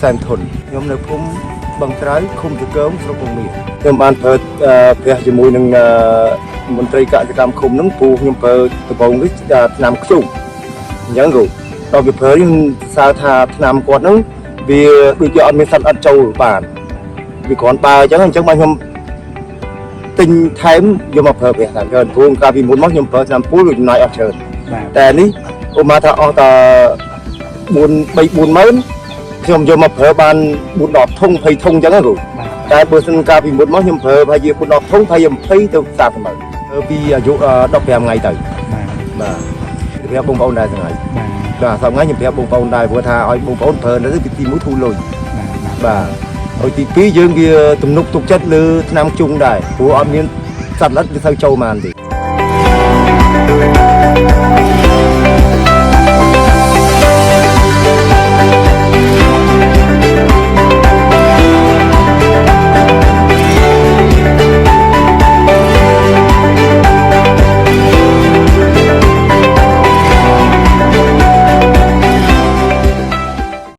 សែនធុនខ្ញុំនៅភូមិបឹងត្រៅឃុំជកើមស្រុកពងមាសខ្ញុំបានប្រើប្រាស់ជាមួយនឹងមន្ត្រីកសិកម្មឃុំនឹងពូខ្ញុំប្រើដំបងនេះឆ្នាំខ្ជុំអញ្ចឹងគូដល់វាប្រើខ្ញុំសើថាឆ្នាំគាត់ហ្នឹងវាដូចជាអត់មានសត្វអត់ចូលបានវាគ្រាន់បើអញ្ចឹងបានខ្ញុំទិញថែមយកមកប្រើប្រាស់តាមច្រើនព្រោះកាលពីមុនមកខ្ញុំប្រើឆ្នាំពូលចំណាយអត់ច្រើនតែនេះឧបមាថាអស់តែ4-4ម៉ឺនខ្ញុំយកមកប្រើបាន4-10ធុង20ធុងអញ្ចឹងណាគ្រូតែបើសិនកាលពីមុនមកខ្ញុំប្រើប្រហែលជា4-10ធុងប្រហែល20ទៅ30ម៉ឺនពីអាយុ15ថ្ងៃទៅបាទប្រាប់បងប្អូនដែរថ្ងៃបាទសប្តាហ៍ខ្ញុំប្រាប់បងប្អូនដែរព្រោះថាឲ្យបងប្អូនប្រើទៅទី1ធូរលុយបាទហើយទី2យើងវាទំនុកទុកចិត្តលើឆ្នាំជុងដែរព្រោះអត់មានសត្វល្អិតវាទៅចូលបានទេ